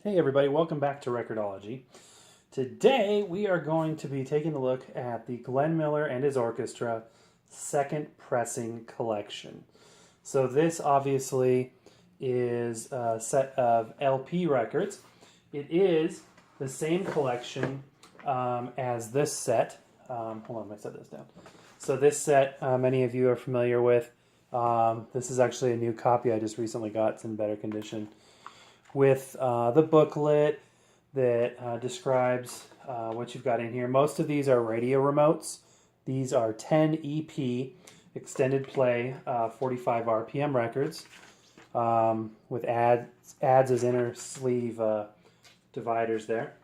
Hey everybody, welcome back to Record-ology. Today we are going to be taking a look at the Glenn Miller and his orchestra second pressing collection. So this obviously is a set of LP records. It is the same collection as this set. Hold on, let me set this down. So this set, many of you are familiar with. This is actually a new copy I just recently got. It's in better condition, with the booklet that describes what you've got in here. Most of these are radio remotes. These are 10 EP extended play 45 RPM records with ads as inner sleeve dividers there.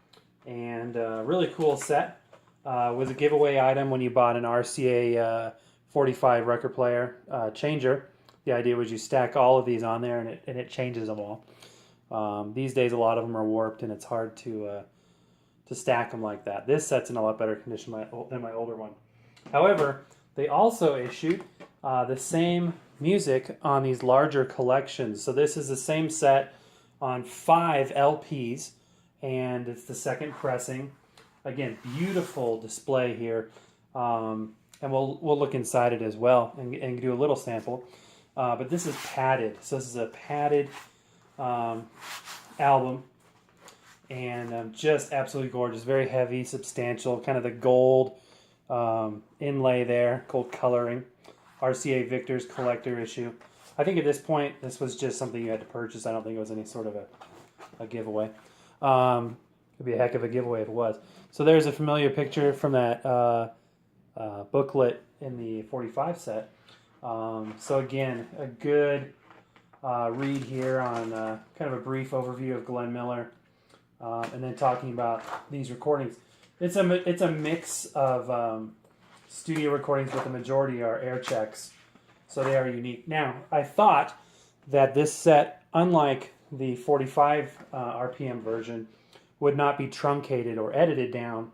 And really cool set. Was a giveaway item when you bought an RCA 45 record player changer. The idea was you stack all of these on there and it changes them all. These days, a lot of them are warped, and it's hard to stack them like that. This set's in a lot better condition than my older one. However, they also issued the same music on these larger collections. So this is the same set on 5 LPs, and it's the second pressing. Again, beautiful display here, and we'll look inside it as well and do a little sample. But this is padded, so this is a padded album, and just absolutely gorgeous, very heavy, substantial, kind of the gold inlay there, gold coloring. RCA Victor's collector issue. I think at this point this was just something you had to purchase. I don't think it was any sort of a giveaway. It'd be a heck of a giveaway if it was. So there's a familiar picture from that booklet in the 45 set. So again, a good read here on kind of a brief overview of Glenn Miller, and then talking about these recordings. It's a mix of studio recordings, but the majority are air checks, so they are unique. Now, I thought that this set, unlike the 45 RPM version, would not be truncated or edited down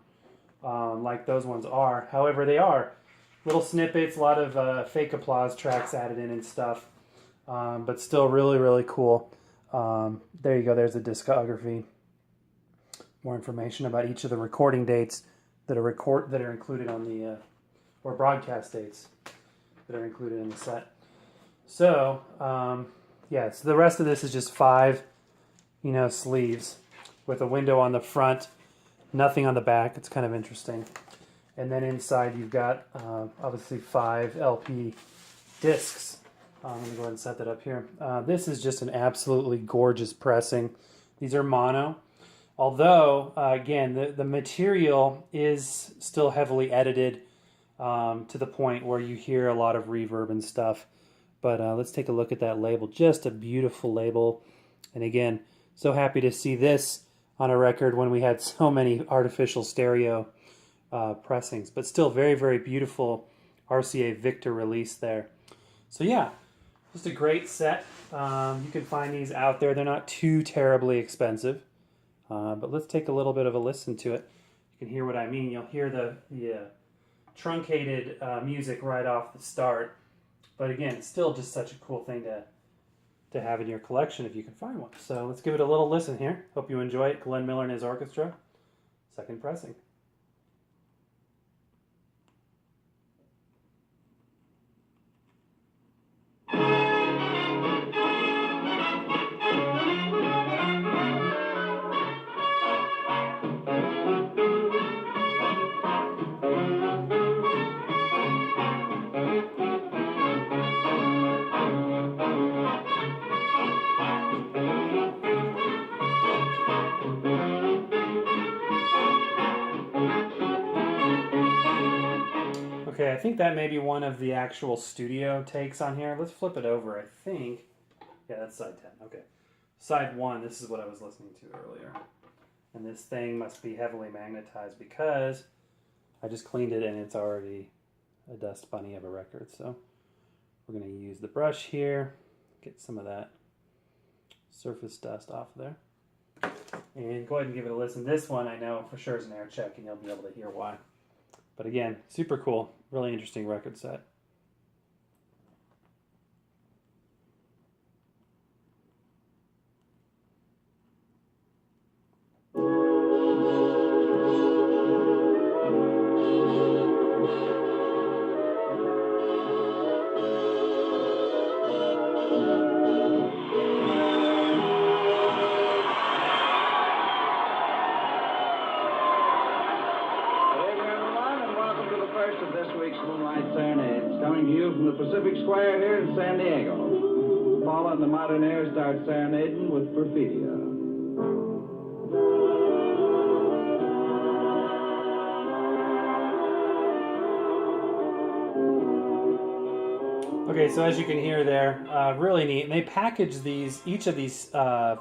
like those ones are. However, they are little snippets, a lot of fake applause tracks added in and stuff. But still really, really cool. There you go. There's a discography. More information about each of the recording dates that are included on the or broadcast dates that are included in the set. So yeah. So the rest of this is just 5, sleeves with a window on the front, nothing on the back. It's kind of interesting. And then inside you've got obviously 5 LP discs. I'm going to go ahead and set that up here. This is just an absolutely gorgeous pressing. These are mono. Although, again, the material is still heavily edited to the point where you hear a lot of reverb and stuff. But let's take a look at that label. Just a beautiful label. And again, so happy to see this on a record when we had so many artificial stereo pressings. But still very, very beautiful RCA Victor release there. So yeah. Just a great set. You can find these out there. They're not too terribly expensive. But let's take a little bit of a listen to it. You can hear what I mean. You'll hear the truncated music right off the start. But again, it's still just such a cool thing to have in your collection if you can find one. So let's give it a little listen here. Hope you enjoy it. Glenn Miller and his orchestra, second pressing. Okay, I think that may be one of the actual studio takes on here. Let's flip it over, I think. Yeah, that's side 10. Okay. Side 1, this is what I was listening to earlier. And this thing must be heavily magnetized because I just cleaned it and it's already a dust bunny of a record. So we're going to use the brush here, get some of that surface dust off there. And go ahead and give it a listen. This one I know for sure is an air check, and you'll be able to hear why. But again, super cool. Really interesting record set. to you from the Pacific Square here in San Diego. Paula and the Modern Air start serenading with Perfidia. Okay, so as you can hear there, really neat. And they package these, each of these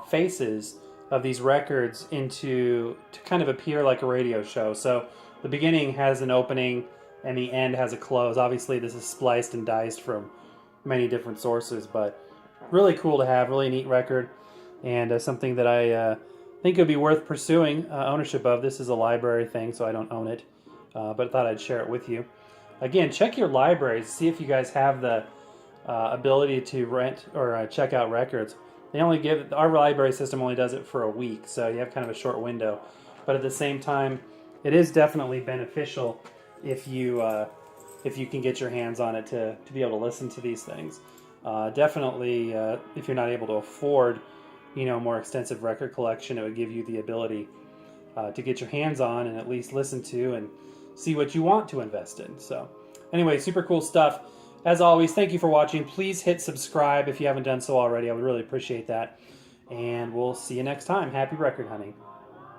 faces of these records to kind of appear like a radio show. So the beginning has an opening and the end has a close. Obviously this is spliced and diced from many different sources, but really cool to have, really neat record, and something that I think would be worth pursuing ownership of. This is a library thing, so I don't own it, but I thought I'd share it with you. Again, check your libraries, see if you guys have the ability to rent or check out records. They only give, our library system only does it for a week, so you have kind of a short window. But at the same time, it is definitely beneficial if you can get your hands on it to be able to listen to these things. Definitely, if you're not able to afford, a more extensive record collection, it would give you the ability to get your hands on and at least listen to and see what you want to invest in. So, anyway, super cool stuff. As always, thank you for watching. Please hit subscribe if you haven't done so already. I would really appreciate that. And we'll see you next time. Happy record hunting.